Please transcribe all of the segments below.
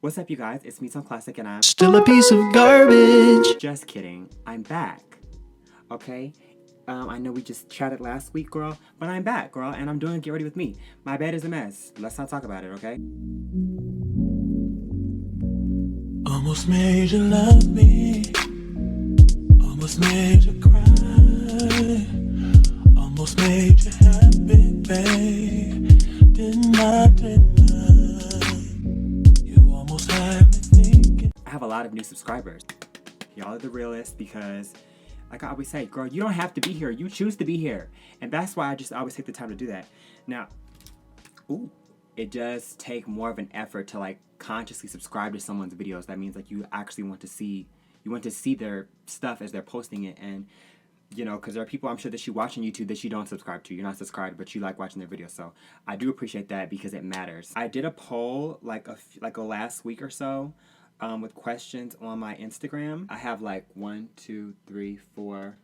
What's up, you guys? It's me, ToneClassic, and I'm still a piece of garbage. just kidding. I'm back. Okay? I know we just chatted last week, girl, but I'm back, girl, and I'm doing Get Ready With Me. My bed is a mess. Let's not talk about it, okay? Almost made you love me. Almost made you cry. Almost made you happy, babe. Didn't I? You almost had me thinking. I have a lot of new subscribers. Y'all are the realest because, like I always say, girl, you don't have to be here. You choose to be here. And that's why I just always take the time to do that. Now, it does take more of an effort to like consciously subscribe to someone's videos. That means like you actually want to see their stuff as they're posting it. And you know, because there are people I'm sure that you watch on YouTube that you don't subscribe to. You're not subscribed, but you like watching their videos. So I do appreciate that because it matters. I did a poll like a last week or so with questions on my Instagram. I have like 1, 2, 3, 4.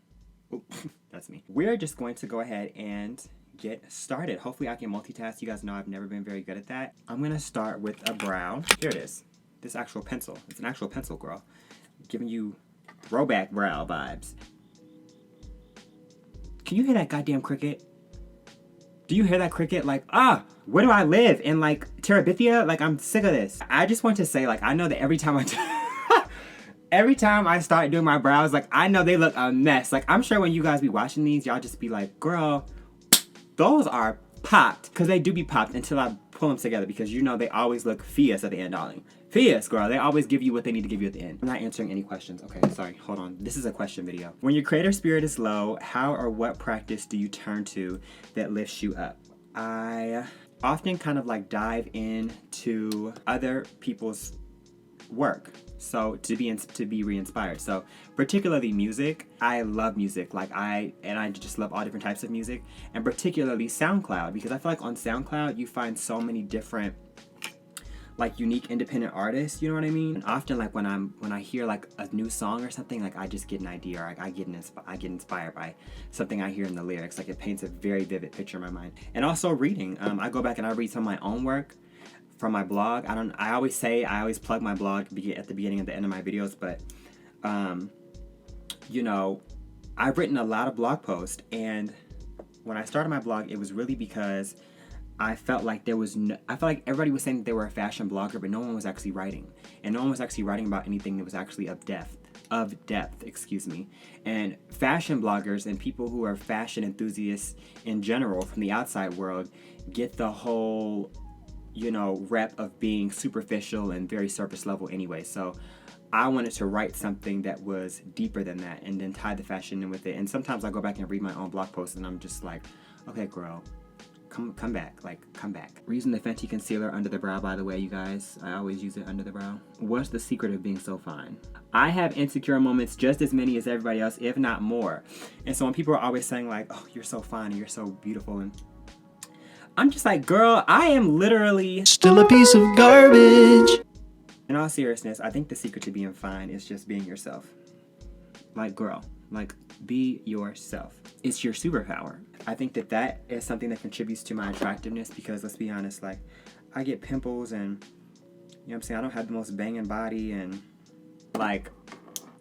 Oop, that's me. We're just going to go ahead and get started. Hopefully I can multitask. You guys know I've never been very good at that. I'm going to start with a brow. Here it is. This actual pencil. It's an actual pencil, girl. Giving you throwback brow vibes. Can you hear that goddamn cricket? Do you hear that cricket? Like, where do I live? In like Terabithia? Like, I'm sick of this. I just want to say, like, I know that every time every time I start doing my brows, like, I know they look a mess. Like, I'm sure when you guys be watching these, y'all just be like, girl, those are popped. Because they do be popped until I pull them together. Because you know they always look fierce at the end, darling. Fierce, girl. They always give you what they need to give you at the end. I'm not answering any questions. Okay, sorry. Hold on. This is a question video. When your creative spirit is low, how or what practice do you turn to that lifts you up? I often kind of like dive into other people's work. So to be re-inspired. So particularly music, I love music. I just love all different types of music, and particularly SoundCloud, because I feel like on SoundCloud you find so many different like unique independent artists, you know what I mean? And often like when I hear like a new song or something, like I just get an idea, or I get inspired by something I hear in the lyrics. Like it paints a very vivid picture in my mind. And also reading. I go back and I read some of my own work from my blog. I always plug my blog at the beginning and the end of my videos, but you know, I've written a lot of blog posts, and when I started my blog, it was really because I felt like everybody was saying that they were a fashion blogger, but no one was actually writing. And no one was actually writing about anything that was actually of depth, excuse me. And fashion bloggers and people who are fashion enthusiasts in general from the outside world get the whole, you know, rep of being superficial and very surface level anyway. So I wanted to write something that was deeper than that and then tie the fashion in with it. And sometimes I go back and read my own blog posts and I'm just like, okay, girl, come back. We're using the Fenty concealer under the brow, by the way, you guys. I always use it under the brow. What's the secret of being so fine? I have insecure moments just as many as everybody else, if not more. And so when people are always saying like, oh, you're so fine and you're so beautiful, and I'm just like, girl, I am literally Still a piece of garbage. In all seriousness, I think the secret to being fine is just being yourself. Like, girl, like, be yourself. It's your superpower. I think that is something that contributes to my attractiveness, because let's be honest, like, I get pimples and, you know what I'm saying, I don't have the most banging body, and, like,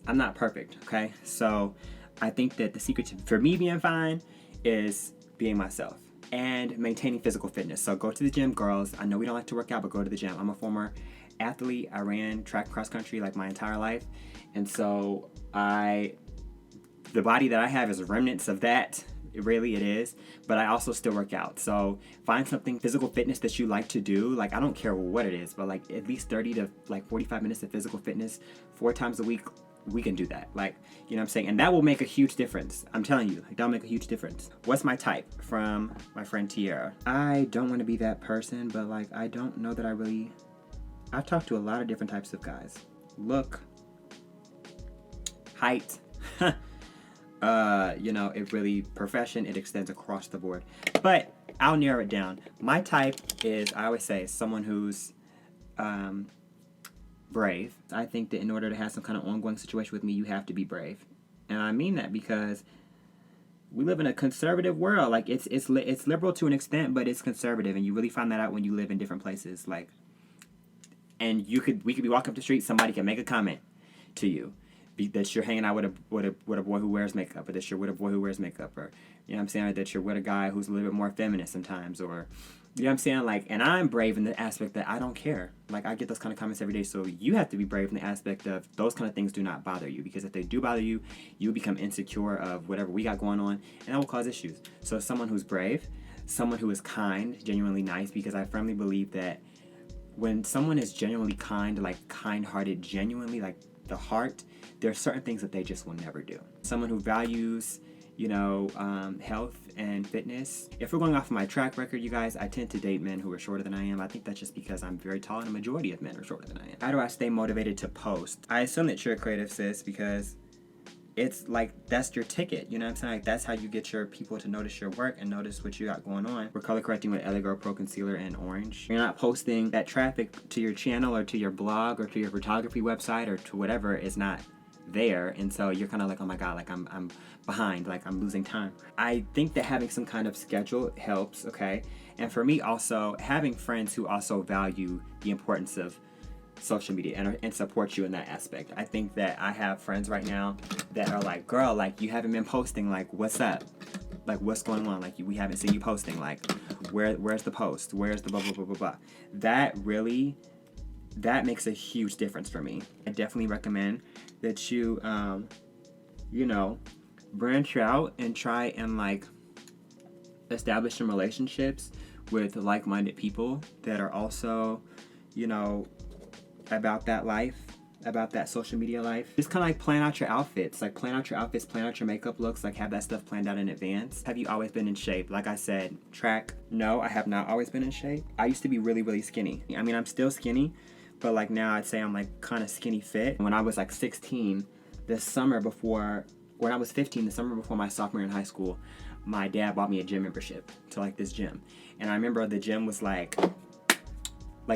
I'm not perfect, okay? So I think that the secret for me being fine is being myself and maintaining physical fitness. So go to the gym, girls. I know we don't like to work out, but go to the gym. I'm a former athlete. I ran track cross country like my entire life, and so the body that I have is remnants of that. It is, but I also still work out. So find something physical fitness that you like to do. Like, I don't care what it is, but like at least 30 to like 45 minutes of physical fitness 4 times a week. We can do that. Like, you know what I'm saying? And that will make a huge difference. I'm telling you, like, that'll make a huge difference. What's my type? From my friend Tiara. I don't want to be that person, but like, I don't know that I've talked to a lot of different types of guys. Look, height, you know, profession, it extends across the board. But I'll narrow it down. My type is, I always say, someone who's brave. I think that in order to have some kind of ongoing situation with me, you have to be brave. And I mean that because we live in a conservative world. Like, it's liberal to an extent, but it's conservative, and you really find that out when you live in different places. Like, and we could be walking up the street, somebody can make a comment to you that you're hanging out with a boy who wears makeup, or that you're with a boy who wears makeup, or you know what I'm saying, or that you're with a guy who's a little bit more feminine sometimes, or you know what I'm saying, like, and I'm brave in the aspect that I don't care. Like, I get those kind of comments every day, so you have to be brave in the aspect of those kind of things do not bother you, because if they do bother you, you become insecure of whatever we got going on, and that will cause issues. So someone who's brave, someone who is kind, genuinely nice, because I firmly believe that when someone is genuinely kind, like kind-hearted, genuinely, like the heart, there are certain things that they just will never do. Someone who values, you know, health and fitness. If we're going off of my track record, you guys, I tend to date men who are shorter than I am. I think that's just because I'm very tall and a majority of men are shorter than I am. How do I stay motivated to post? I assume that you're a creative, sis, because it's like, that's your ticket, you know what I'm saying? Like, that's how you get your people to notice your work and notice what you got going on. We're color correcting with LA Girl Pro Concealer and Orange. You're not posting that traffic to your channel or to your blog or to your photography website or to whatever is not there, and so you're kind of like, oh my god, like I'm behind, like I'm losing time. I think that having some kind of schedule helps, okay? And for me also, having friends who also value the importance of social media and support you in that aspect. I think that I have friends right now that are like, girl, like you haven't been posting, like what's up? Like what's going on? Like we haven't seen you posting, like where's the post? Where's the blah blah blah blah blah? That makes a huge difference for me. I definitely recommend that you you know, branch out and try and like establish some relationships with like-minded people that are also, you know, about that life, about that social media life. Just kind of like plan out your outfits, plan out your makeup looks, like have that stuff planned out in advance. Have you always been in shape? Like I said, track, no, I have not always been in shape. I used to be really, really skinny. I mean, I'm still skinny, but like now I'd say I'm like kind of skinny fit. When I was like 16, when I was 15, the summer before my sophomore year in high school, my dad bought me a gym membership to like this gym. And I remember the gym was like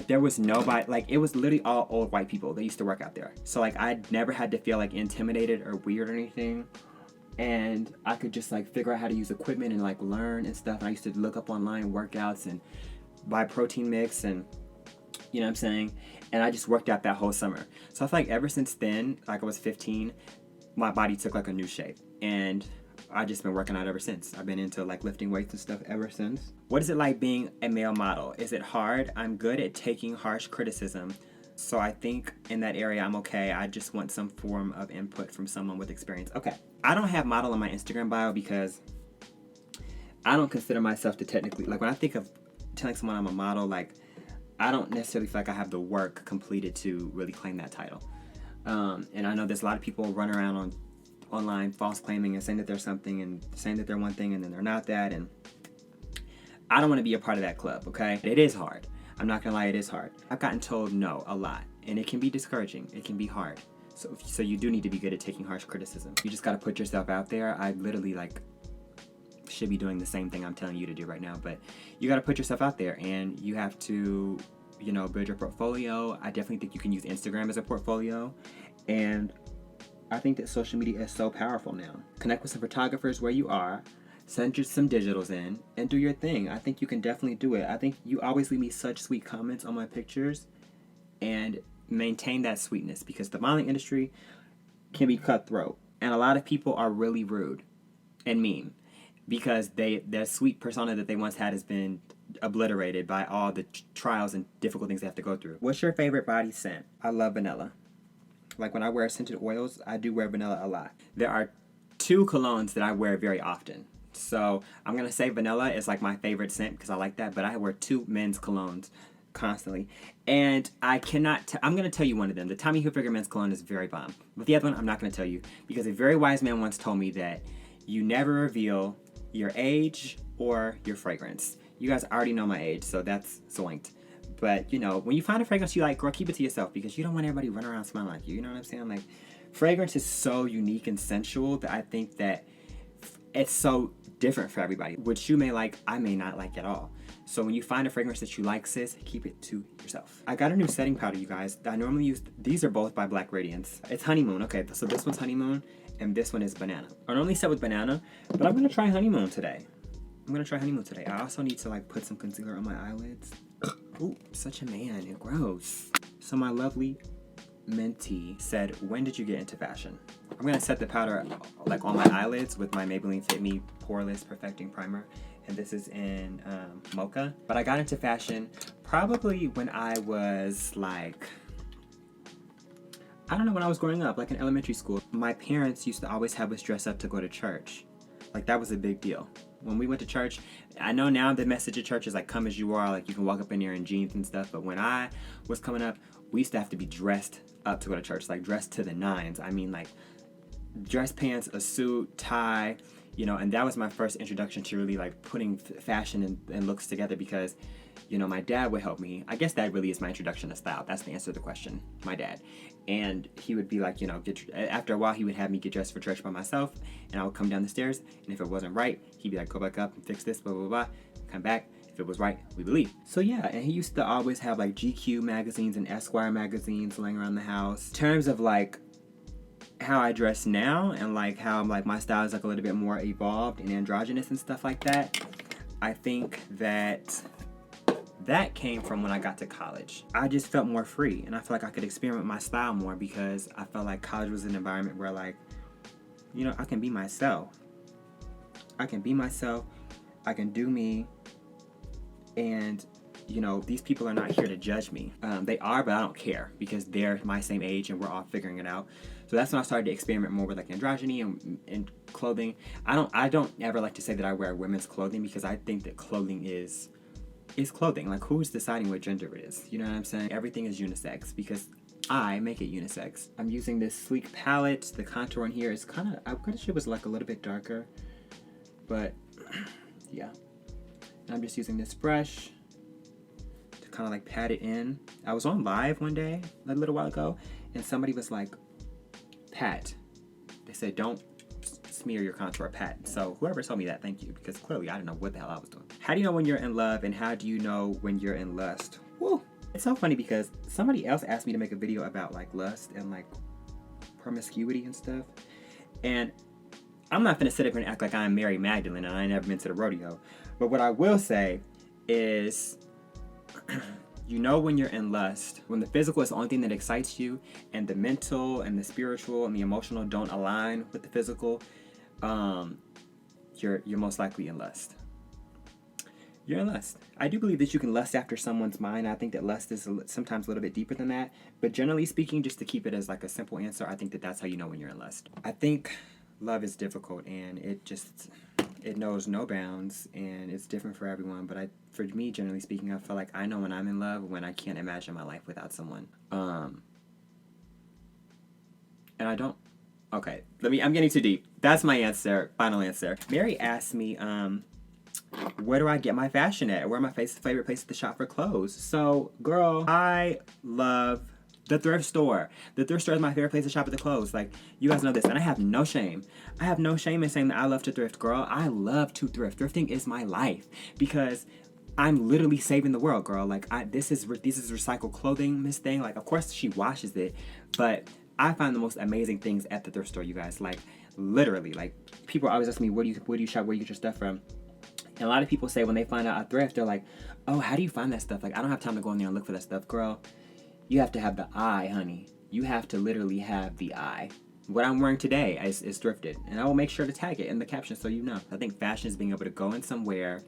there was nobody, like it was literally all old white people that used to work out there. So like I never had to feel like intimidated or weird or anything. And I could just like figure out how to use equipment and like learn and stuff. And I used to look up online workouts and buy protein mix and you know what I'm saying? And I just worked out that whole summer. So I feel like ever since then, like I was 15, my body took like a new shape. And I just been working out ever since. I've been into like lifting weights and stuff ever since. What is it like being a male model? Is it hard? I'm good at taking harsh criticism. So I think in that area I'm okay. I just want some form of input from someone with experience. Okay. I don't have model in my Instagram bio because I don't consider myself to technically, like when I think of telling someone I'm a model, like I don't necessarily feel like I have the work completed to really claim that title. And I know there's a lot of people run around online false claiming and saying that they're something and saying that they're one thing and then they're not that, and I don't want to be a part of that club, okay? It is hard. I'm not gonna lie, it is hard. I've gotten told no a lot, and it can be discouraging. It can be hard. So you do need to be good at taking harsh criticism. You just gotta put yourself out there. I literally like should be doing the same thing I'm telling you to do right now, but you gotta put yourself out there and you have to, you know, build your portfolio. I definitely think you can use Instagram as a portfolio, and I think that social media is so powerful now. Connect with some photographers where you are, send you some digitals in, and do your thing. I think you can definitely do it. I think you always leave me such sweet comments on my pictures, and maintain that sweetness, because the modeling industry can be cutthroat, and a lot of people are really rude and mean because their sweet persona that they once had has been obliterated by all the trials and difficult things they have to go through. What's your favorite body scent? I love vanilla. Like when I wear scented oils, I do wear vanilla a lot. There are 2 colognes that I wear very often. So I'm going to say vanilla is like my favorite scent because I like that, but I wear 2 men's colognes constantly. And I'm going to tell you one of them. The Tommy Hilfiger men's cologne is very bomb. But the other one, I'm not going to tell you because a very wise man once told me that you never reveal your age or your fragrance. You guys already know my age, so that's zoinked. But, you know, when you find a fragrance you like, girl, keep it to yourself because you don't want everybody running around smelling like you. You know what I'm saying? Like, fragrance is so unique and sensual that I think that it's so different for everybody. What you may like, I may not like at all. So when you find a fragrance that you like, sis, keep it to yourself. I got a new setting powder, you guys. I normally use, these are both by Black Radiance. It's Honeymoon. Okay, so this one's Honeymoon and this one is Banana. I normally set with Banana, but I'm going to try Honeymoon today. I also need to like put some concealer on my eyelids. Ooh, such a man and gross. So my lovely mentee said, when did you get into fashion? I'm gonna set the powder like on my eyelids with my Maybelline Fit Me Poreless Perfecting Primer. And this is in Mocha. But I got into fashion probably when I was like, I don't know, when I was growing up, like in elementary school. My parents used to always have us dress up to go to church. Like that was a big deal. When we went to church, I know now the message of church is like come as you are, like you can walk up in there in jeans and stuff. But when I was coming up, we used to have to be dressed up to go to church, like dressed to the nines. I mean, like dress pants, a suit, tie, you know, and that was my first introduction to really like putting fashion and looks together because, you know, my dad would help me. I guess that really is my introduction to style. That's the answer to the question, my dad. And he would be like, you know, after a while he would have me get dressed for church by myself, and I would come down the stairs, and if it wasn't right, he'd be like, go back up and fix this, blah, blah, blah, come back. If it was right, we would leave. So yeah, and he used to always have like GQ magazines and Esquire magazines laying around the house. In terms of like how I dress now and like how like my style is like a little bit more evolved and androgynous and stuff like that, I think that came from when I got to college. I just felt more free, and I felt like I could experiment my style more because I felt like college was an environment where like, you know, I can be myself. I can be myself, I can do me, and you know, these people are not here to judge me. They are, but I don't care because they're my same age and we're all figuring it out. So that's when I started to experiment more with like androgyny and clothing. I don't ever like to say that I wear women's clothing because I think that clothing is clothing. Like who's deciding what gender it is? You know what I'm saying? Everything is unisex because I make it unisex. I'm using this sleek palette. The contour in here is kind of, I wish it was like a little bit darker, but yeah. And I'm just using this brush to kind of like pat it in. I was on live one day, a little while ago, and somebody was like, pat. They said, don't smear your contour, pat. So whoever told me that, thank you, because clearly I didn't know what the hell I was doing. How do you know when you're in love, and how do you know when you're in lust? Woo! It's so funny because somebody else asked me to make a video about like lust and like promiscuity and stuff. And I'm not gonna sit up here and act like I'm Mary Magdalene and I ain't never been to the rodeo. But what I will say is, you know when you're in lust, when the physical is the only thing that excites you, and the mental and the spiritual and the emotional don't align with the physical, you're most likely in lust. You're in lust. I do believe that you can lust after someone's mind. I think that lust is sometimes a little bit deeper than that. But generally speaking, just to keep it as like a simple answer, I think that that's how you know when you're in lust. I think love is difficult, and it knows no bounds, and it's different for everyone. But for me, generally speaking, I feel like I know when I'm in love when I can't imagine my life without someone. And I don't. Okay, I'm getting too deep. That's my answer. Final answer. Mary asked me, where do I get my fashion at? Where are my favorite places to shop for clothes? So, girl, I love the thrift store. The thrift store is my favorite place to shop at the clothes. Like, you guys know this, and I have no shame. I have no shame in saying that I love to thrift, girl. I love to thrift. Thrifting is my life because I'm literally saving the world, girl. Like, this is recycled clothing, Miss Thing. Like, of course she washes it, but I find the most amazing things at the thrift store, you guys. Like, literally, like, people always ask me, where do you shop? Where do you get your stuff from? And a lot of people say when they find out I thrift, they're like, oh, how do you find that stuff? Like, I don't have time to go in there and look for that stuff. Girl, you have to have the eye, honey. You have to literally have the eye. What I'm wearing today is thrifted. And I will make sure to tag it in the caption so you know. I think fashion is being able to go in somewhere,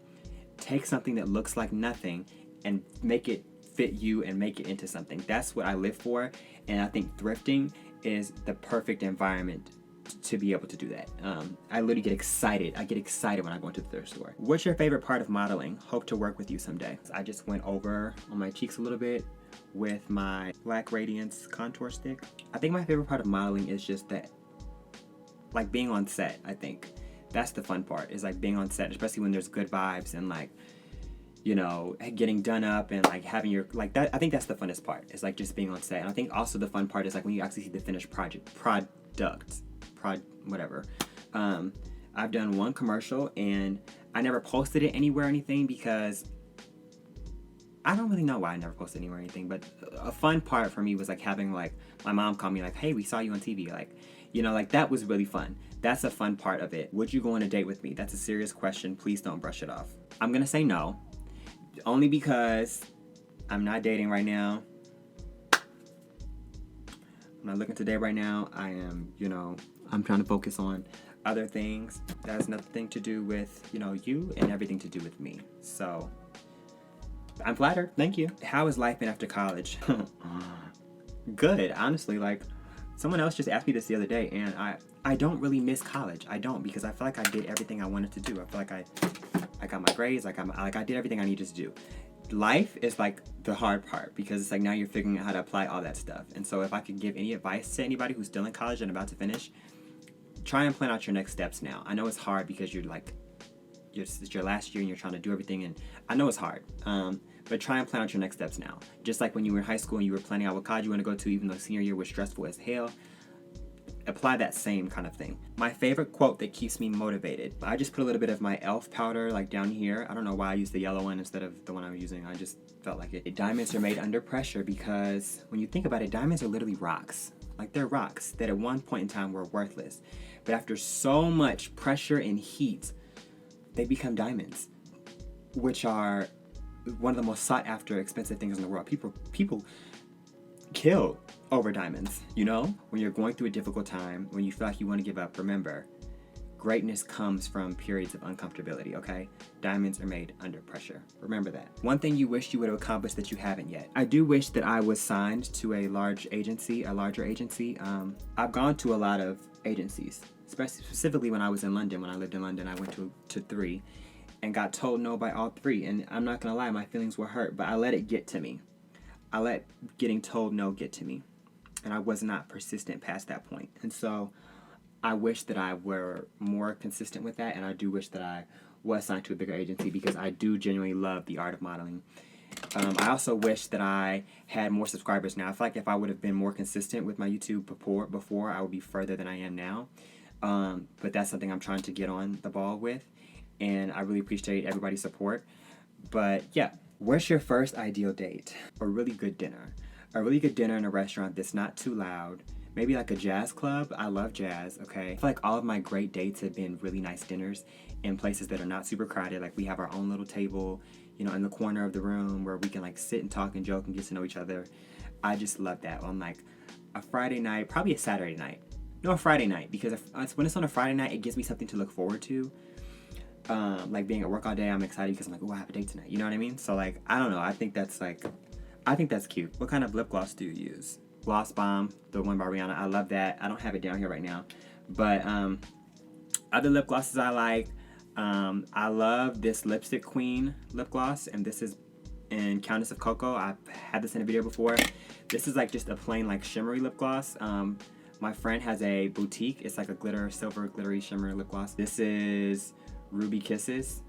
take something that looks like nothing, and make it fit you and make it into something. That's what I live for. And I think thrifting is the perfect environment to be able to do that. I literally get excited. I get excited when I go into the thrift store. What's your favorite part of modeling? Hope to work with you someday. I just went over on my cheeks a little bit with my Black Radiance contour stick. I think my favorite part of modeling is just that, like being on set. I think that's the fun part, is like being on set, especially when there's good vibes and like, you know, getting done up and like having your, like that. I think that's the funnest part, is like just being on set. And I think also the fun part is like when you actually see the finished whatever. I've done one commercial and I never posted it anywhere or anything because I don't really know why I never posted anywhere or anything, but a fun part for me was like having like my mom call me like, hey, we saw you on TV. Like, you know, like that was really fun. That's a fun part of it. Would you go on a date with me? That's a serious question. Please don't brush it off. I'm gonna say no, only because I'm not dating right now. I'm not looking to date right now. I am, I'm trying to focus on other things that has nothing to do with, you and everything to do with me. So I'm flattered. Thank you. How has life been after college? Good, honestly. Like, someone else just asked me this the other day, and I don't really miss college. I don't, because I feel like I did everything I wanted to do. I feel like I got my grades. I did everything I needed to do. Life is like the hard part, because it's like now you're figuring out how to apply all that stuff. And so if I could give any advice to anybody who's still in college and about to finish, try and plan out your next steps now. I know it's hard because it's your last year and you're trying to do everything, and I know it's hard. But try and plan out your next steps now. Just like when you were in high school and you were planning out what college you want to go to, even though senior year was stressful as hell, apply that same kind of thing. My favorite quote that keeps me motivated. I just put a little bit of my e.l.f. powder like down here. I don't know why I used the yellow one instead of the one I'm using. I just felt like it. Diamonds are made under pressure, because when you think about it, diamonds are literally rocks. Like, they're rocks that at one point in time were worthless. But after so much pressure and heat, they become diamonds, which are one of the most sought after expensive things in the world. People kill over diamonds, When you're going through a difficult time, when you feel like you want to give up, remember, greatness comes from periods of uncomfortability, okay? Diamonds are made under pressure. Remember that. One thing you wish you would have accomplished that you haven't yet. I do wish that I was signed to a larger agency. I've gone to a lot of agencies, specifically when I was in London. When I lived in London, I went to 3 and got told no by all 3. And I'm not gonna lie, my feelings were hurt, but I let it get to me. I let getting told no get to me. And I was not persistent past that point. And so I wish that I were more consistent with that, and I do wish that I was signed to a bigger agency, because I do genuinely love the art of modeling. I also wish that I had more subscribers now. I feel like if I would have been more consistent with my YouTube before, I would be further than I am now. But that's something I'm trying to get on the ball with, and I really appreciate everybody's support. But yeah, what's your first ideal date? A really good dinner. A really good dinner in a restaurant that's not too loud. Maybe like a jazz club. I love jazz, okay? I feel like all of my great dates have been really nice dinners in places that are not super crowded. Like, we have our own little table, in the corner of the room where we can like sit and talk and joke and get to know each other. I just love that on like a Friday night, probably a Saturday night. No, a Friday night, because when it's on a Friday night, it gives me something to look forward to. Like being at work all day, I'm excited because I'm like, oh, I have a date tonight. You know what I mean? So like, I don't know. I think that's cute. What kind of lip gloss do you use? Gloss Bomb, the one by Rihanna. I love that. I don't have it down here right now. But other lip glosses I like. I love this Lipstick Queen lip gloss, and this is in Countess of Cocoa. I've had this in a video before. This is like just a plain like shimmery lip gloss. My friend has a boutique. It's like a silver glittery shimmer lip gloss. This is Ruby Kisses.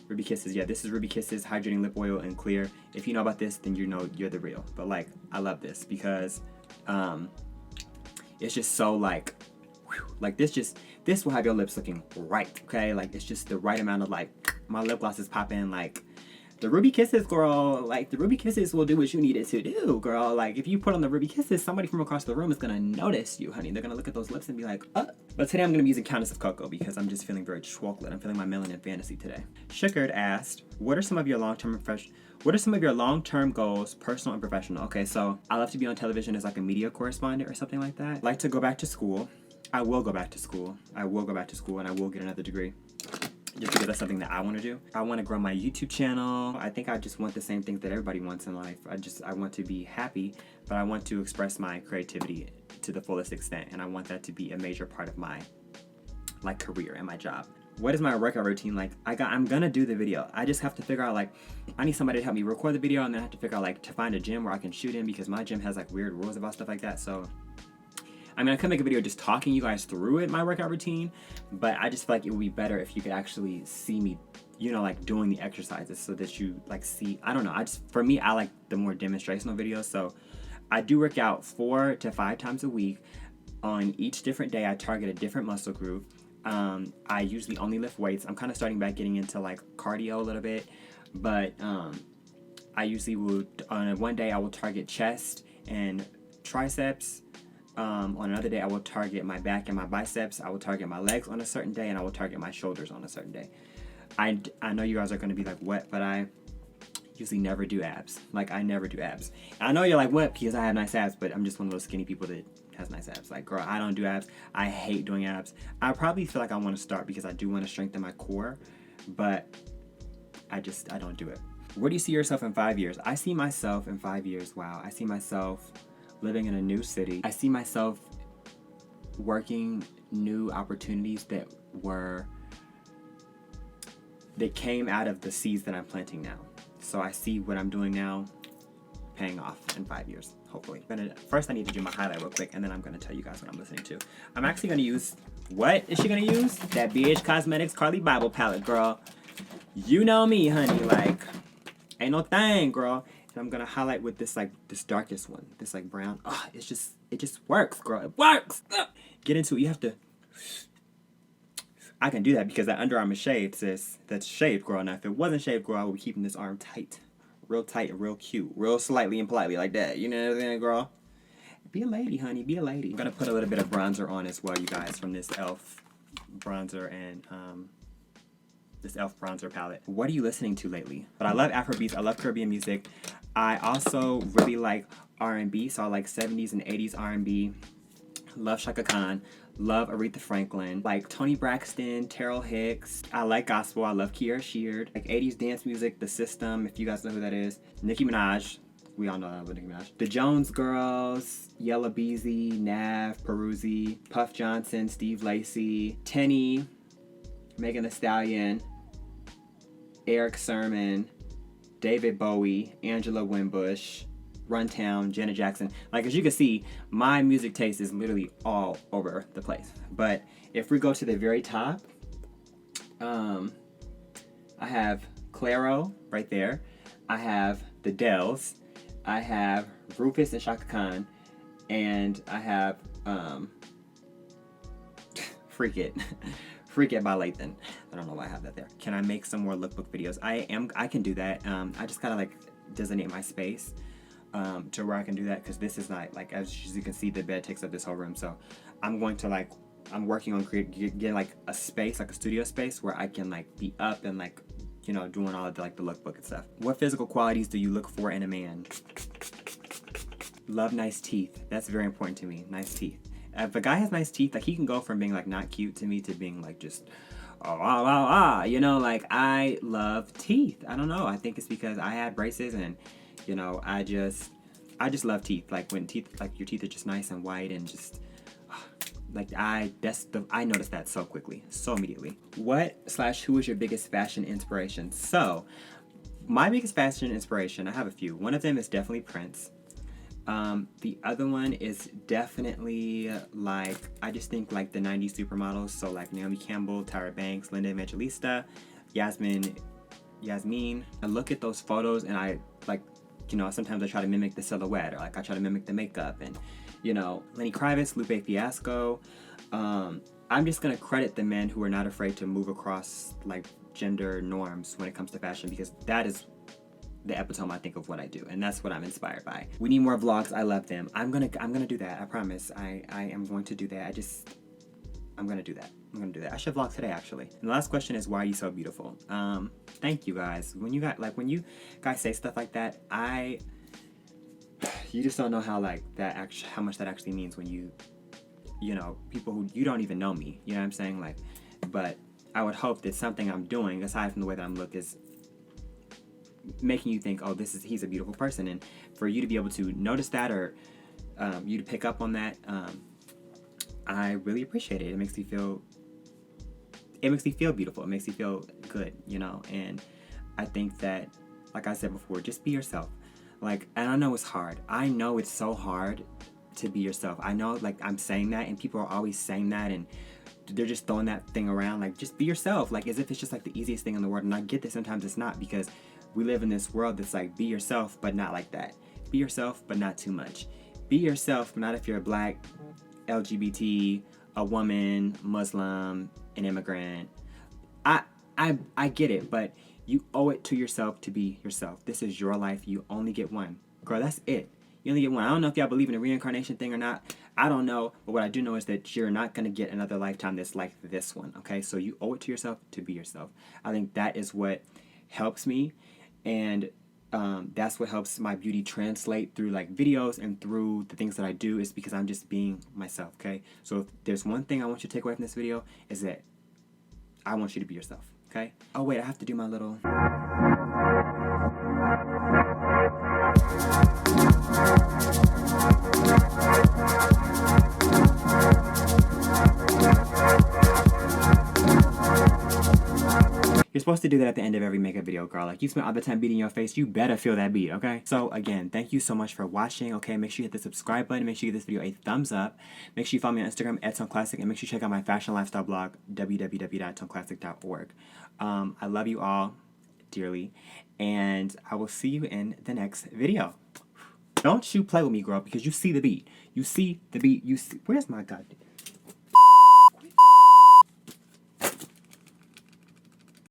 Ruby Kisses, yeah, this is Ruby Kisses Hydrating Lip Oil in Clear. If you know about this, then you know you're the real. But like, I love this because it's just so like, whew, like this will have your lips looking right, okay? Like, it's just the right amount of like, my lip gloss is popping. Like, the Ruby Kisses, girl, like the Ruby Kisses will do what you need it to do, girl. Like, if you put on the Ruby Kisses, somebody from across the room is gonna notice you, honey. They're gonna look at those lips and be like, But today I'm gonna be using Countess of Cocoa because I'm just feeling very chocolate. I'm feeling my melanin fantasy today. Sugared asked, what are some of your long-term goals, personal and professional? Okay, so I love to be on television as like a media correspondent or something like that. I like to go back to school. I will go back to school. And I will get another degree. Just because that's something that I want to do. I want to grow my YouTube channel. I think I just want the same things that everybody wants in life. I want to be happy, but I want to express my creativity to the fullest extent, and I want that to be a major part of my like career and my job. What is my workout routine like? I'm gonna do the video. I just have to figure out like, I need somebody to help me record the video, and then I have to figure out like to find a gym where I can shoot in, because my gym has like weird rules about stuff like that. So I mean, I could make a video just talking you guys through it, my workout routine, but I just feel like it would be better if you could actually see me, like doing the exercises so that you like see, I don't know. For me, I like the more demonstrational videos. So I do work out 4 to 5 times a week. On each different day, I target a different muscle group. I usually only lift weights. I'm kind of starting back getting into like cardio a little bit, but I usually would, on one day I will target chest and triceps. On another day, I will target my back and my biceps. I will target my legs on a certain day, and I will target my shoulders on a certain day. I know you guys are going to be like, what? But usually never do abs. Like, I never do abs. And I know you're like, what? Because I have nice abs, but I'm just one of those skinny people that has nice abs. Like, girl, I don't do abs. I hate doing abs. I probably feel like I want to start because I do want to strengthen my core, but I don't do it. Where do you see yourself in 5 years? I see myself in 5 years. Wow. I see myself living in a new city. I see myself working new opportunities that came out of the seeds that I'm planting now. So I see what I'm doing now paying off in 5 years, hopefully. First I need to do my highlight real quick, and then I'm gonna tell you guys what I'm listening to. I'm actually gonna use, what is she gonna use? That BH Cosmetics Carly Bible palette, girl. You know me, honey, like, ain't no thing, girl. And I'm gonna highlight with this darkest one, this like brown. Oh, it just works, girl, it works. Get into it, you have to, I can do that because that underarm is shaved, sis. That's shaved, girl. Now, if it wasn't shaved, girl, I would be keeping this arm tight. Real tight and real cute. Real slightly and politely like that. You know what I'm saying, girl? Be a lady, honey. Be a lady. I'm going to put a little bit of bronzer on as well, you guys, from this e.l.f. bronzer and this e.l.f. bronzer palette. What are you listening to lately? But I love Afrobeats. I love Caribbean music. I also really like R&B, so I like 70s and 80s R&B. Love Shaka Khan. Love Aretha Franklin. Like Toni Braxton, Terrell Hicks. I like gospel. I love Kiara Sheard. Like 80s dance music, The System, if you guys know who that is. Nicki Minaj. We all know that with Nicki Minaj. The Jones Girls, Yella Beezy, Nav, Peruzzi, Puff Johnson, Steve Lacy, Tenny, Megan Thee Stallion, Eric Sermon, David Bowie, Angela Winbush, Runtown, Janet Jackson. Like, as you can see, my music taste is literally all over the place. But if we go to the very top, I have Clairo right there. I have the Dells. I have Rufus and Shaka Khan. And I have Freak It. Freak It by Lathan. I don't know why I have that there. Can I make some more lookbook videos? I can do that. I just gotta like designate my space to where I can do that, because this is not like, as you can see, the bed takes up this whole room. So I'm going to like, I'm working on getting like a space, like a studio space where I can like be up and like, you know, doing all of the, like the lookbook and stuff. What physical qualities do you look for in a man? Love nice teeth. That's very important to me. Nice teeth. If a guy has nice teeth, like he can go from being like not cute to me to being like just you know, like I love teeth. I don't know. I think it's because I had braces and, you know, I just love teeth. Like when teeth, like your teeth are just nice and white and just like I noticed that so quickly, so immediately. Who is your biggest fashion inspiration? So my biggest fashion inspiration, I have a few. One of them is definitely Prince. The other one is definitely like, I just think like the 90s supermodels. So like Naomi Campbell, Tyra Banks, Linda Evangelista, Yasmin. I look at those photos and I like, you know, sometimes I try to mimic the silhouette, or like I try to mimic the makeup, and, you know, Lenny Kravitz, Lupe Fiasco. I'm just gonna credit the men who are not afraid to move across like gender norms when it comes to fashion, because that is the epitome, I think, of what I do, and that's what I'm inspired by. We need more vlogs. I love them. I'm gonna do that. I promise. I am going to do that. I'm gonna do that. I should vlog today, actually. And the last question is, why are you so beautiful? Thank you guys. When you guys say stuff like that, you just don't know how like how much that actually means when you know, people who you don't even know me. You know what I'm saying? Like, but I would hope that something I'm doing, aside from the way that I'm look, is making you think, oh, he's a beautiful person. And for you to be able to notice that, or you to pick up on that, I really appreciate it. It makes me feel beautiful. It makes me feel good, you know. And I think that, like I said before, just be yourself. Like, and I know it's hard. I know it's so hard to be yourself. I know, like, I'm saying that and people are always saying that, and they're just throwing that thing around, like, just be yourself, like as if it's just like the easiest thing in the world. And I get that sometimes it's not, because we live in this world that's like, be yourself, but not like that. Be yourself, but not too much. Be yourself, but not if you're a black, LGBT, a woman, Muslim, an immigrant. I get it, but you owe it to yourself to be yourself. This is your life. You only get one. Girl, that's it. You only get one. I don't know if y'all believe in the reincarnation thing or not. I don't know. But what I do know is that you're not going to get another lifetime that's like this one. Okay? So you owe it to yourself to be yourself. I think that is what helps me. And That's what helps my beauty translate through like videos and through the things that I do, is because I'm just being myself, okay? So if there's one thing I want you to take away from this video, is that I want you to be yourself, okay? Oh wait, I have to do my little... You're supposed to do that at the end of every makeup video, girl. Like, you spent all the time beating your face, you better feel that beat, okay? So, again, thank you so much for watching, okay? Make sure you hit the subscribe button. Make sure you give this video a thumbs up. Make sure you follow me on Instagram at ToneClassic, and make sure you check out my fashion lifestyle blog, www.toneclassic.org. I love you all dearly, and I will see you in the next video. Don't you play with me, girl, because you see the beat. You see the beat. You see... Where's my god...